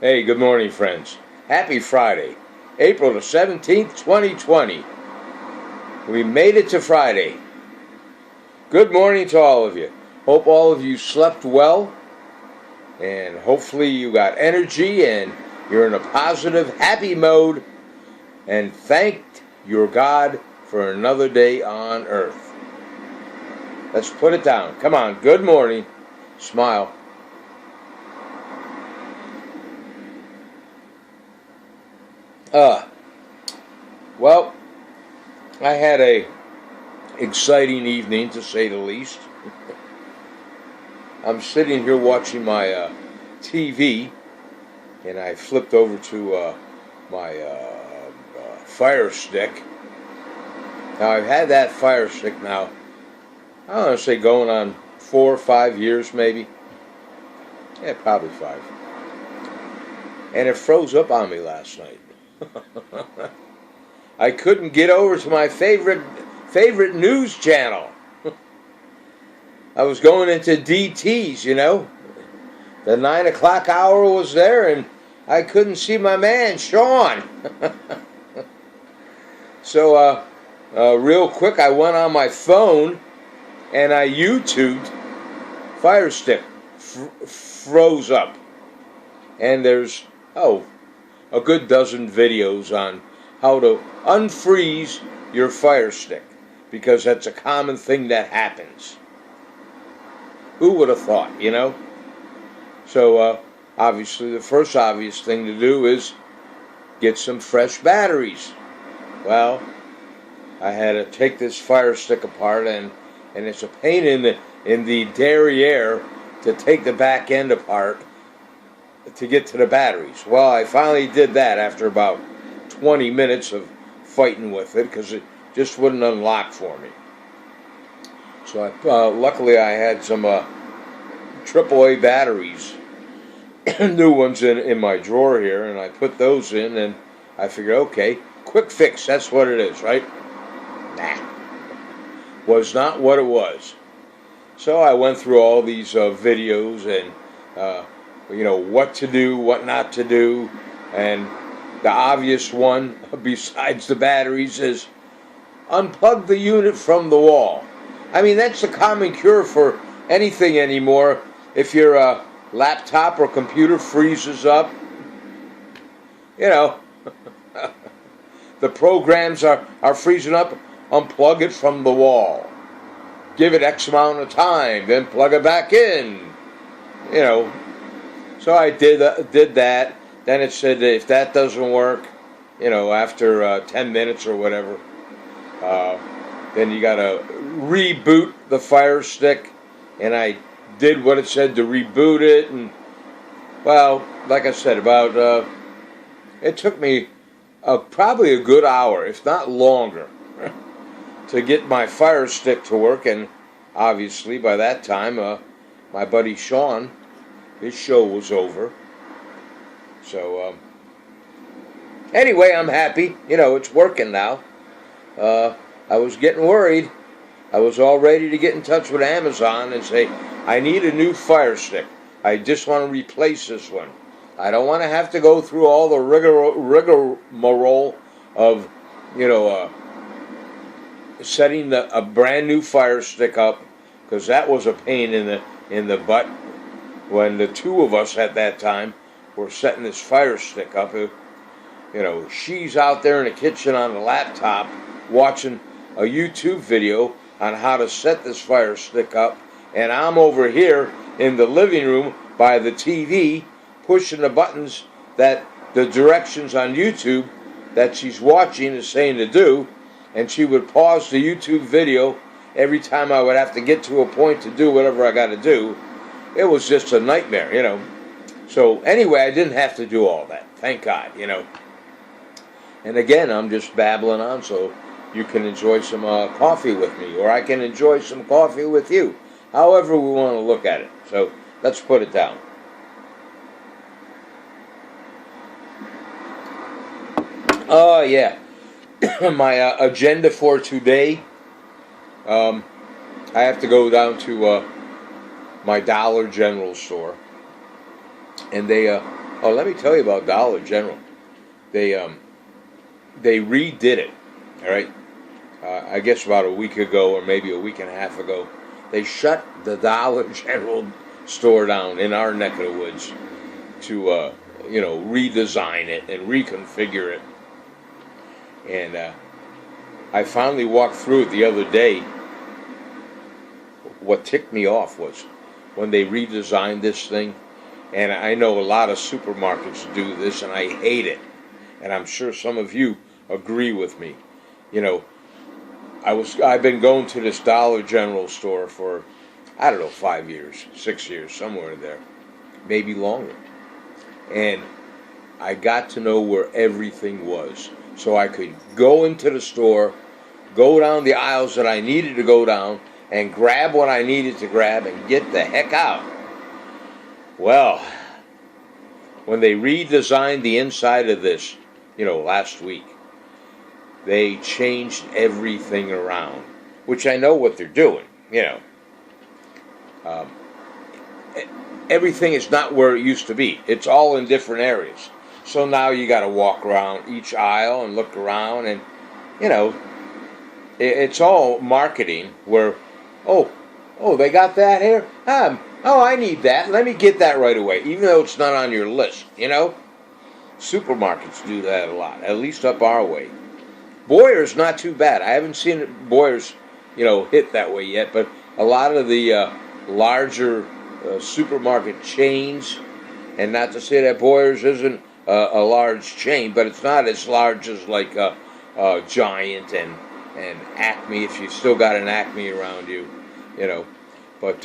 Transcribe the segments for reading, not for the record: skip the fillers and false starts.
Hey, good morning, friends. Happy Friday, April the 17th, 2020. We made it to Friday. Good morning to all of you. Hope all of you slept well, and hopefully you got energy and you're in a positive, happy mode, and thanked your God for another day on earth. Let's put it down. Come on, good morning. Smile. Well, I had a exciting evening, to say the least. I'm sitting here watching my TV, and I flipped over to my Fire Stick. Now, I've had that Fire Stick now, I don't want to say going on 4 or 5 years, maybe. Yeah, probably 5. And it froze up on me last night. I couldn't get over to my favorite news channel. I was going into DT's, The 9 o'clock hour was there, and I couldn't see my man, Sean. So, real quick, I went on my phone, and I YouTubed Fire Stick froze up. And there's, a good dozen videos on how to unfreeze your Fire Stick, because that's a common thing that happens. Who would have thought, So, obviously, the first obvious thing to do is get some fresh batteries. Well, I had to take this Fire Stick apart, and it's a pain in the derriere to take the back end apart to get to the batteries. Well, I finally did that after about 20 minutes of fighting with it, because it just wouldn't unlock for me. So luckily I had some AAA batteries, new ones in my drawer here, and I put those in, and I figured, okay, quick fix, that's what it is, right? Nah. Was not what it was. So I went through all these videos and what to do, what not to do, and the obvious one, besides the batteries, is unplug the unit from the wall. I mean, that's the common cure for anything anymore. If your laptop or computer freezes up, the programs are freezing up, unplug it from the wall. Give it X amount of time, then plug it back in, So I did that. Then it said that if that doesn't work, after 10 minutes or whatever, then you got to reboot the Fire Stick. And I did what it said to reboot it. And, well, like I said, it took me probably a good hour, if not longer, to get my Fire Stick to work. And obviously, by that time, my buddy Sean, his show was over. So, anyway, I'm happy. It's working now. I was getting worried. I was all ready to get in touch with Amazon and say, I need a new Fire Stick. I just want to replace this one. I don't want to have to go through all the rigmarole of, setting a brand new Fire Stick up, because that was a pain in the butt when the two of us at that time were setting this Fire Stick up. She's out there in the kitchen on the laptop watching a YouTube video on how to set this Fire Stick up, and I'm over here in the living room by the TV pushing the buttons that the directions on YouTube that she's watching is saying to do, and she would pause the YouTube video every time I would have to get to a point to do whatever I got to do. It was just a nightmare, So anyway, I didn't have to do all that. Thank God, And again, I'm just babbling on so you can enjoy some coffee with me, or I can enjoy some coffee with you. However we want to look at it. So let's put it down. Oh, yeah. My agenda for today, I have to go down to my Dollar General store, and they Oh, let me tell you about Dollar General. They redid it. All right. I guess about a week ago, or maybe a week and a half ago, they shut the Dollar General store down in our neck of the woods to redesign it and reconfigure it. And I finally walked through it the other day. What ticked me off was when they redesigned this thing, and I know a lot of supermarkets do this, and I hate it. And I'm sure some of you agree with me. You know, I've been going to this Dollar General store for, I don't know, 5 years, 6 years, somewhere in there, maybe longer. And I got to know where everything was, so I could go into the store, go down the aisles that I needed to go down, and grab what I needed to grab and get the heck out. Well, when they redesigned the inside of this, last week, they changed everything around, which I know what they're doing. Everything is not where it used to be. It's all in different areas. So now you got to walk around each aisle and look around, and it's all marketing. Where, oh, they got that here. I need that. Let me get that right away, even though it's not on your list. Supermarkets do that a lot, at least up our way. Boyer's not too bad. I haven't seen Boyer's, hit that way yet, but a lot of the larger supermarket chains, and not to say that Boyer's isn't a large chain, but it's not as large as like Giant and Acme, if you've still got an Acme around you, But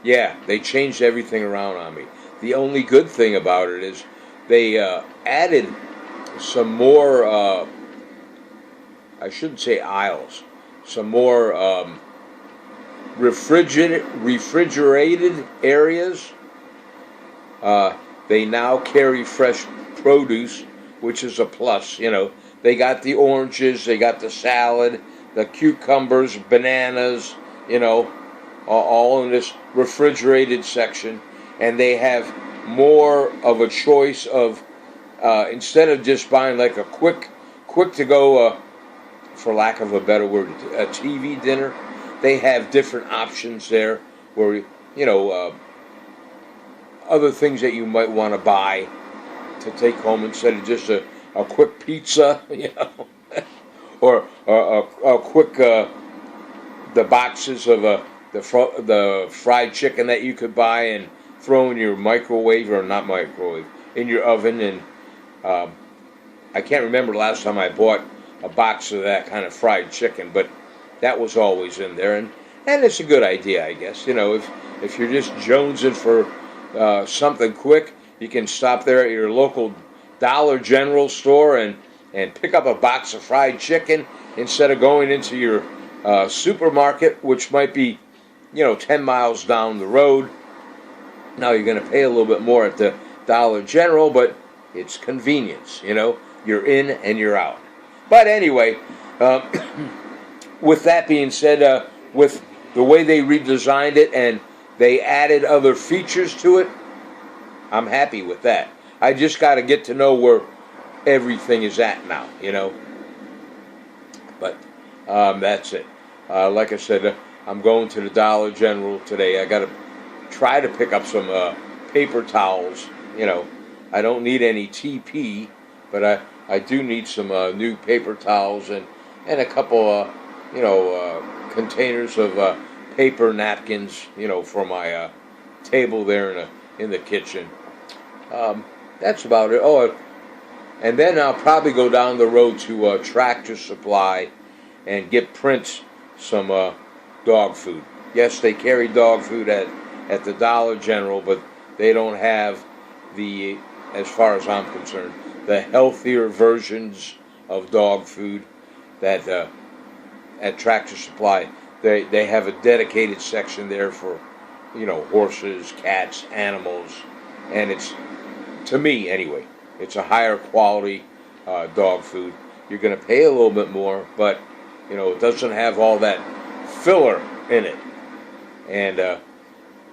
yeah, they changed everything around on me. The only good thing about it is they added some more, I shouldn't say aisles, some more refrigerated areas. They now carry fresh produce, which is a plus. They got the oranges, they got the salad, the cucumbers, bananas, all in this refrigerated section. And they have more of a choice of, instead of just buying like a quick to go, for lack of a better word, a TV dinner, they have different options there where, other things that you might want to buy to take home instead of just a quick pizza, or a quick, the boxes of the fried chicken that you could buy and throw in your microwave, or not microwave, in your oven. And I can't remember the last time I bought a box of that kind of fried chicken, but that was always in there, and it's a good idea, I guess. If you're just jonesing for something quick, you can stop there at your local Dollar General store and pick up a box of fried chicken instead of going into your supermarket, which might be 10 miles down the road. Now you're going to pay a little bit more at the Dollar General, but it's convenience. You're in and you're out. But anyway, with that being said, with the way they redesigned it and they added other features to it, I'm happy with that. I just got to get to know where everything is at now, But that's it. Like I said, I'm going to the Dollar General today. I got to try to pick up some paper towels. I don't need any TP, but I do need some new paper towels and a couple containers of paper napkins, for my table there in the kitchen. That's about it. Oh, and then I'll probably go down the road to Tractor Supply and get Prince some dog food. Yes, they carry dog food at the Dollar General, but they don't have the, as far as I'm concerned, the healthier versions of dog food that at Tractor Supply. They have a dedicated section there for, horses, cats, animals, and it's, to me anyway, it's a higher quality dog food. You're going to pay a little bit more, but it doesn't have all that filler in it. And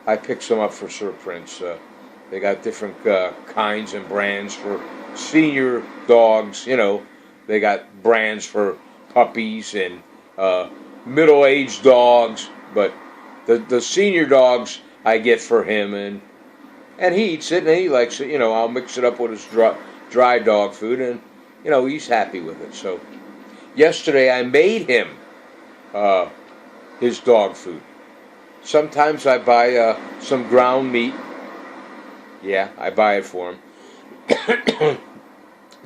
I picked some up for Sir Prince. They got different kinds and brands for senior dogs. They got brands for puppies and middle-aged dogs. But the senior dogs I get for him, and he eats it and he likes it. I'll mix it up with his dry dog food, and he's happy with it. So yesterday I made him his dog food. Sometimes I buy some ground meat. Yeah, I buy it for him.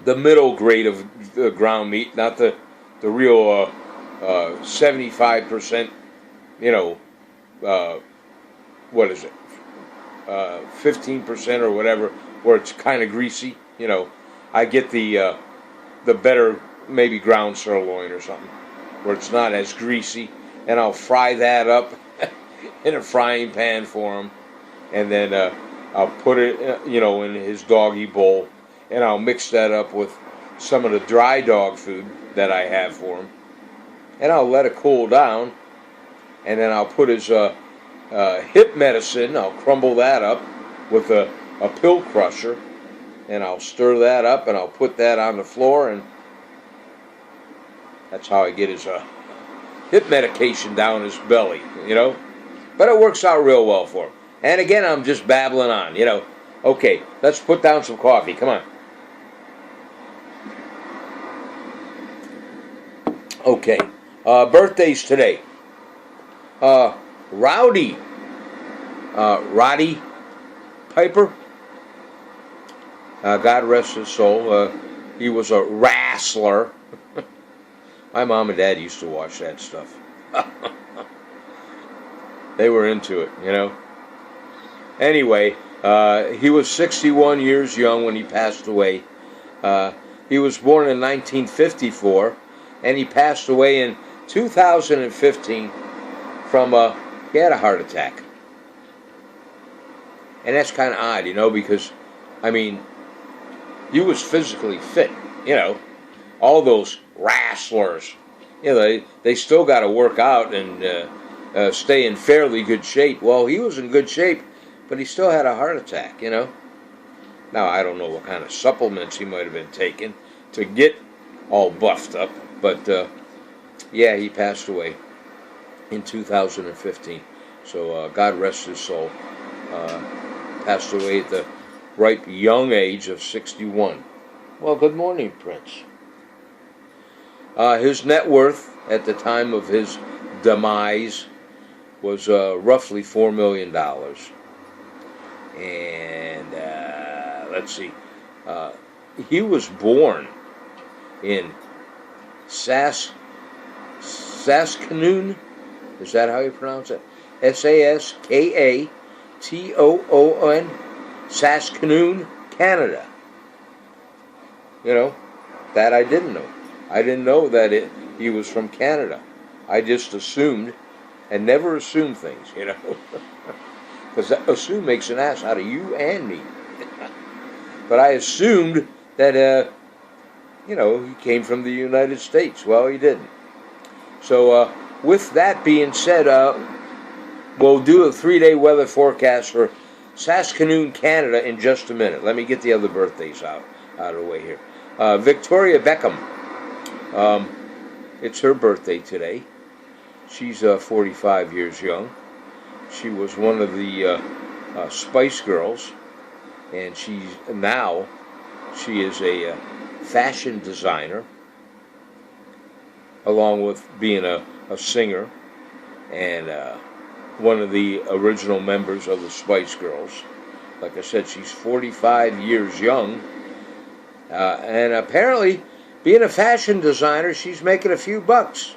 The middle grade of ground meat, not the real 75%, what is it, 15% or whatever, where it's kind of greasy. I get the better, maybe ground sirloin or something, where it's not as greasy, and I'll fry that up in a frying pan for him, and then I'll put it, in his doggy bowl, and I'll mix that up with some of the dry dog food that I have for him, and I'll let it cool down, and then I'll put his hip medicine. I'll crumble that up with a pill crusher, and I'll stir that up, and I'll put that on the floor, and that's how I get his hip medication down his belly, But it works out real well for him. And again, I'm just babbling on, Okay, let's put down some coffee. Come on. Okay, birthdays today. Roddy Piper. God rest his soul. He was a wrestler. My mom and dad used to watch that stuff. They were into it, Anyway, he was 61 years young when he passed away. He was born in 1954, and he passed away in 2015 from he had a heart attack. And that's kind of odd, because, he was physically fit, all those wrestlers, they still got to work out and stay in fairly good shape. Well, he was in good shape, but he still had a heart attack, Now, I don't know what kind of supplements he might have been taking to get all buffed up, but yeah, he passed away in 2015. So God rest his soul. Passed away at the ripe young age of 61. Well, good morning, Prince. His net worth at the time of his demise was roughly $4 million. And let's see, he was born in Saskatoon. Is that how you pronounce it? Saskatoon, Saskatoon, Canada. That I didn't know. I didn't know that he was from Canada. I just assumed, and never assume things, because assume makes an ass out of you and me. But I assumed that, he came from the United States. Well, he didn't. So, with that being said, we'll do a 3-day weather forecast for Saskatoon, Canada in just a minute. Let me get the other birthdays out of the way here. Victoria Beckham. It's her birthday today. She's 45 years young. She was one of the Spice Girls, and she is a fashion designer, along with being a singer and one of the original members of the Spice Girls. Like I said, she's 45 years young, and apparently, being a fashion designer, she's making a few bucks.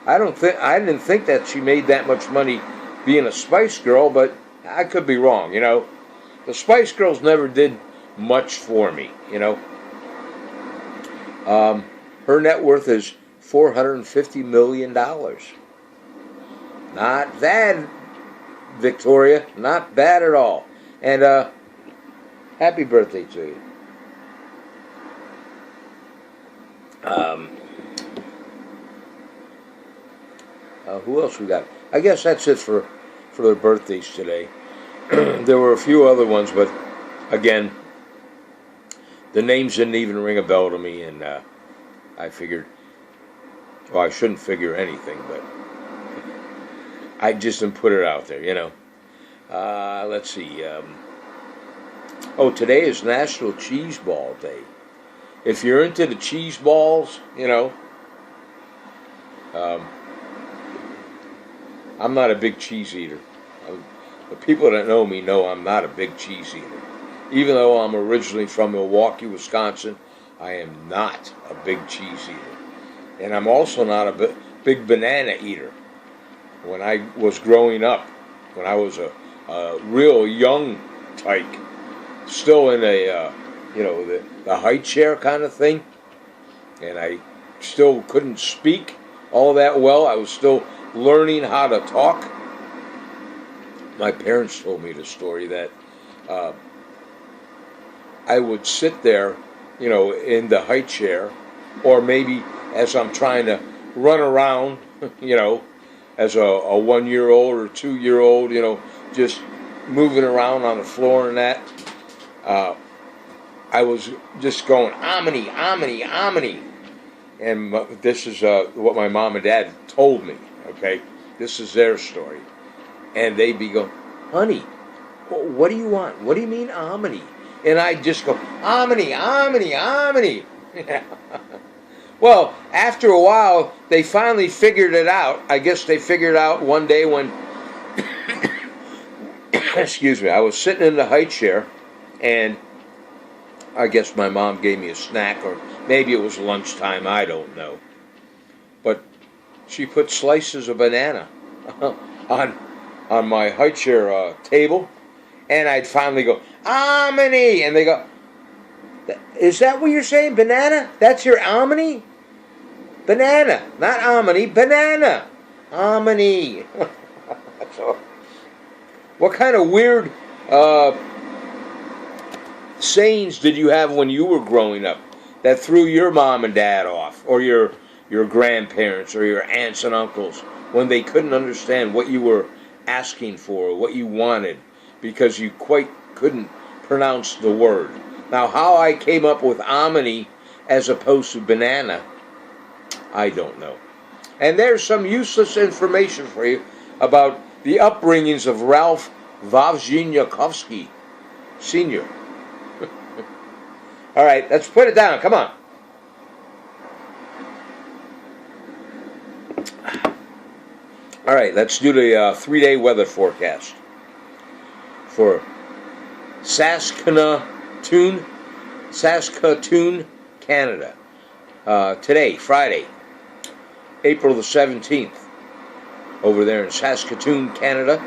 I didn't think that she made that much money being a Spice Girl, but I could be wrong. The Spice Girls never did much for me. Her net worth is $450 million. Not bad, Victoria. Not bad at all. And happy birthday to you. Who else we got? I guess that's it for the birthdays today. There were a few other ones, but again, the names didn't even ring a bell to me, and I figured, well, I shouldn't figure anything, but I just didn't put it out there, Let's see. Today is National Cheeseball Day. If you're into the cheese balls, I'm not a big cheese eater. The people that know me know I'm not a big cheese eater. Even though I'm originally from Milwaukee, Wisconsin, I am not a big cheese eater. And I'm also not a big banana eater. When I was growing up, when I was a real young tyke, still in the high chair kind of thing, and I still couldn't speak all that well. I was still learning how to talk. My parents told me the story that I would sit there, in the high chair, or maybe as I'm trying to run around, as a 1-year-old or 2-year-old, just moving around on the floor and that. I was just going, omni, omni, omni. And this is what my mom and dad told me, okay? This is their story. And they'd be going, honey, what do you want? What do you mean omni? And I'd just go, omni, omni, omni. Well, after a while, they finally figured it out. I guess they figured out one day when, excuse me, I was sitting in the high chair, and I guess my mom gave me a snack, or maybe it was lunchtime, I don't know. But she put slices of banana on my high chair table, and I'd finally go, omni, and they go, is that what you're saying, banana? That's your omni? Banana, not omni, banana, omni. So, what kind of weird sayings did you have when you were growing up that threw your mom and dad off, or your grandparents, or your aunts and uncles, when they couldn't understand what you were asking for, or what you wanted, because you quite couldn't pronounce the word? Now, how I came up with omni as opposed to banana, I don't know. And there's some useless information for you about the upbringings of Ralph Wawrzyniakowski Sr. All right, let's put it down. Come on. All right, let's do the 3-day weather forecast for Saskatoon, Canada. Today, Friday, April the 17th, over there in Saskatoon, Canada.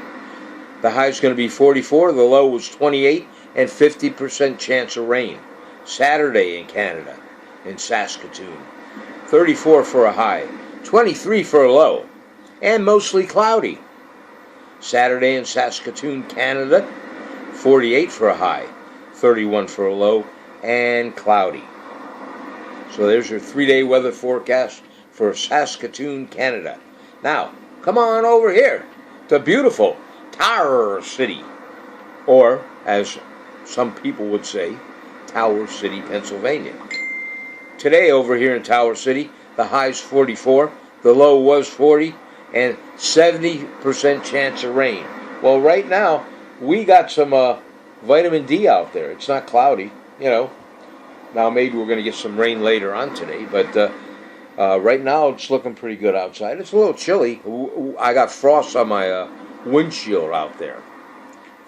The high is going to be 44, the low was 28, and 50% chance of rain. Saturday in Canada, in Saskatoon, 34 for a high, 23 for a low, and mostly cloudy. Saturday in Saskatoon, Canada, 48 for a high, 31 for a low, and cloudy. So there's your 3-day weather forecast for Saskatoon, Canada. Now, come on over here to beautiful Tower City, or as some people would say, Tower City, Pennsylvania. Today over here in Tower City, the high's 44, the low was 40, and 70% chance of rain. Well, right now, we got some vitamin D out there. It's not cloudy, Now, maybe we're going to get some rain later on today, but right now it's looking pretty good outside. It's a little chilly. I got frost on my windshield out there.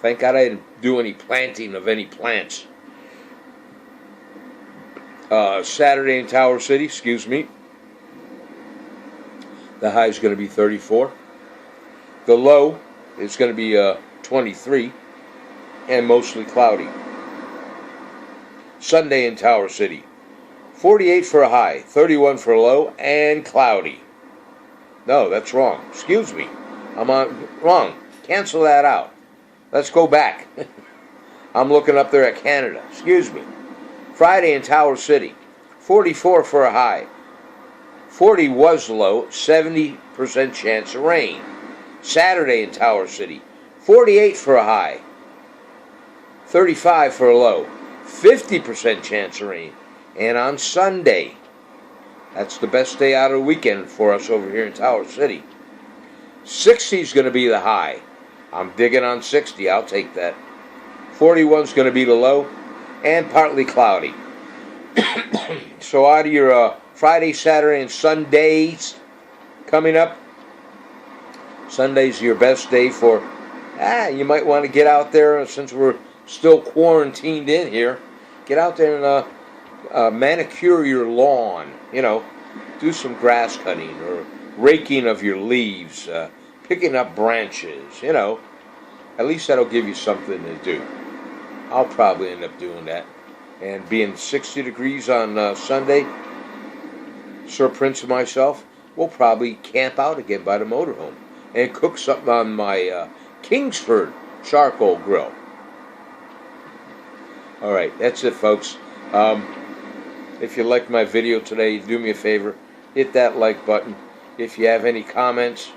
Thank God I didn't do any planting of any plants. Saturday in Tower City, the high is going to be 34. The low is going to be 23, and mostly cloudy. Sunday in Tower City, 48 for a high, 31 for a low, and cloudy. No, that's wrong. Excuse me. I'm wrong. Cancel that out. Let's go back. I'm looking up there at Canada. Excuse me. Friday in Tower City, 44 for a high, 40 was low, 70% chance of rain. Saturday in Tower City, 48 for a high, 35 for a low. 50% chance of rain. And on Sunday, that's the best day out of the weekend for us over here in Tower City. 60 is going to be the high. I'm digging on 60. I'll take that. 41 is going to be the low. And partly cloudy. So out of your Friday, Saturday, and Sundays coming up, Sunday's your best day for, you might want to get out there since we're still quarantined in here. Get out there and manicure your lawn. You know, do some grass cutting or raking of your leaves, picking up branches. You know, at least that'll give you something to do. I'll probably end up doing that. And being 60 degrees on Sunday, Sir Prince and myself will probably camp out again by the motorhome and cook something on my Kingsford charcoal grill. Alright, that's it, folks. If you liked my video today, do me a favor, hit that like button. If you have any comments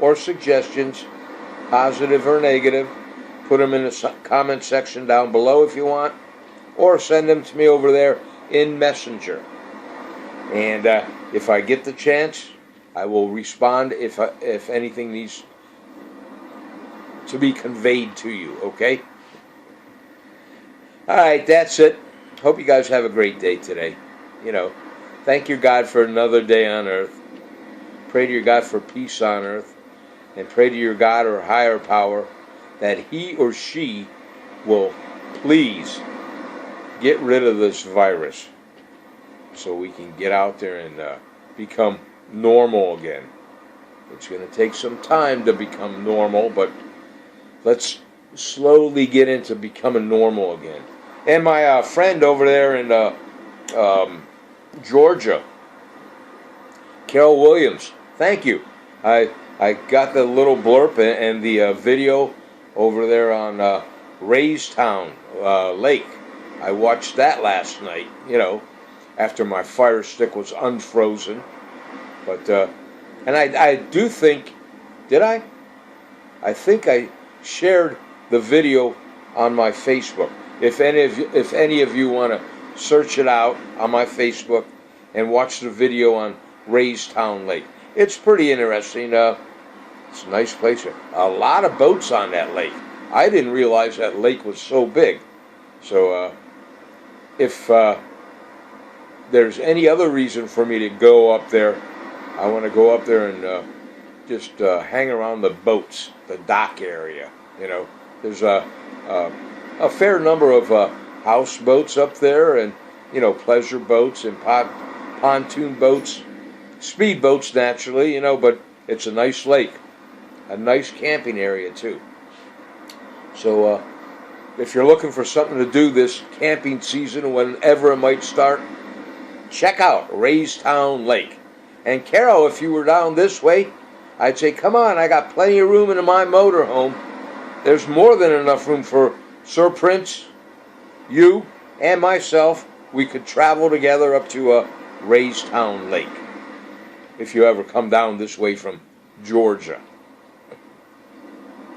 or suggestions, positive or negative, put them in the comment section down below if you want, or send them to me over there in Messenger. And if I get the chance, I will respond if anything needs to be conveyed to you, okay? Alright, that's it. Hope you guys have a great day today. You know, thank your God for another day on earth. Pray to your God for peace on earth. And pray to your God or higher power that he or she will please get rid of this virus so we can get out there and become normal again. It's going to take some time to become normal, but let's slowly get into becoming normal again. And my friend over there in Georgia, Carol Williams, thank you. I got the little blurb and the video over there on Raystown Lake. I watched that last night, you know, after my fire stick was unfrozen. But, and I do think, did I? I think I shared the video on my Facebook. If any of you want to search it out on my Facebook and watch the video on Raystown Lake. It's pretty interesting. It's a nice place. A lot of boats on that lake. I didn't realize that lake was so big. So, if there's any other reason for me to go up there, I want to go up there and just hang around the boats, the dock area. You know, there's a fair number of houseboats up there, and you know, pleasure boats and pontoon boats, speed boats naturally. You know, but it's a nice lake, a nice camping area too. So. If you're looking for something to do this camping season, whenever it might start, check out Raystown Lake. And Carol, if you were down this way, I'd say, come on, I got plenty of room in my motorhome. There's more than enough room for Sir Prince, you, and myself. We could travel together up to Raystown Lake, if you ever come down this way from Georgia.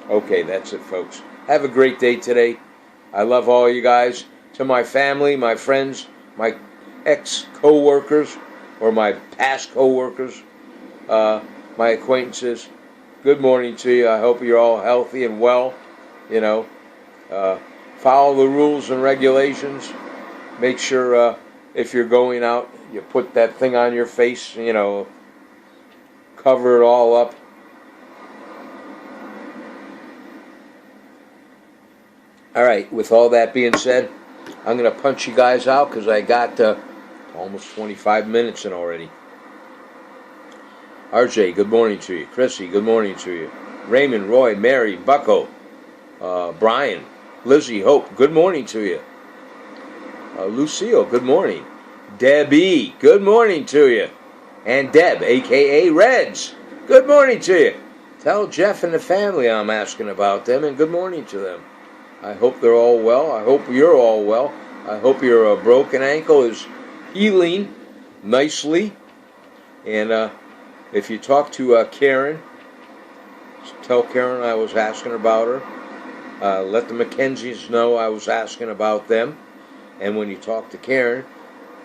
Okay, that's it, folks. Have a great day today. I love all you guys. To my family, my friends, my ex-co-workers, or my past co-workers, my acquaintances, good morning to you. I hope you're all healthy and well. You know, follow the rules and regulations. Make sure if you're going out, you put that thing on your face, you know, cover it all up. Alright, with all that being said, I'm going to punch you guys out because I got almost 25 minutes in already. RJ, good morning to you. Chrissy, good morning to you. Raymond, Roy, Mary, Bucko, Brian, Lizzie, Hope, good morning to you. Lucille, good morning. Debbie, good morning to you. And Deb, a.k.a. Reds, good morning to you. Tell Jeff and the family I'm asking about them, and good morning to them. I hope they're all well. I hope you're all well. I hope your broken ankle is healing nicely. And if you talk to Karen, tell Karen I was asking about her. Let the Mackenzies know I was asking about them. And when you talk to Karen,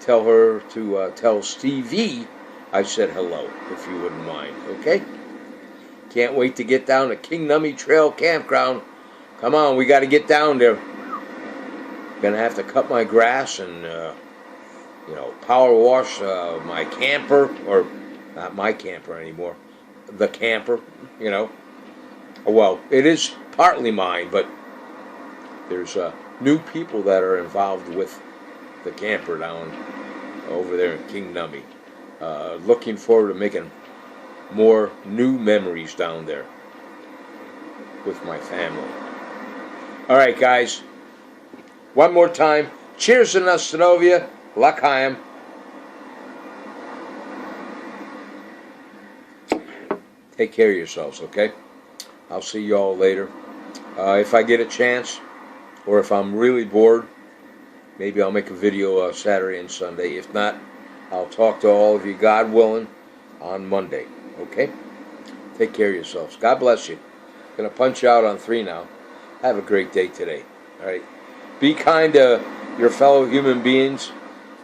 tell her to tell Stevie I said hello, if you wouldn't mind, okay? Can't wait to get down to King Nummy Trail Campground. Come on, we got to get down there. Gonna have to cut my grass and, power wash my camper, or not my camper anymore, the camper, Well, it is partly mine, but there's new people that are involved with the camper down over there in King Nummy. Looking forward to making more new memories down there with my family. All right, guys. One more time. Cheers to Nastanovia. L'chaim. Take care of yourselves, okay? I'll see you all later. If I get a chance, or if I'm really bored, maybe I'll make a video Saturday and Sunday. If not, I'll talk to all of you, God willing, on Monday. Okay? Take care of yourselves. God bless you. Gonna punch you out on 3 now. Have a great day today. All right? Be kind to your fellow human beings,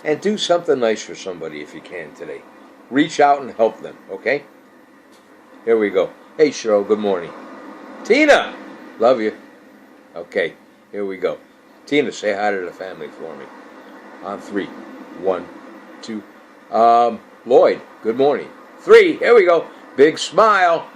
and do something nice for somebody if you can today. Reach out and help them. Okay? Here we go. Hey, Cheryl. Good morning. Tina! Love you. Okay. Here we go. Tina, say hi to the family for me. On 3. 1, 2. Lloyd, good morning. 3. Here we go. Big smile.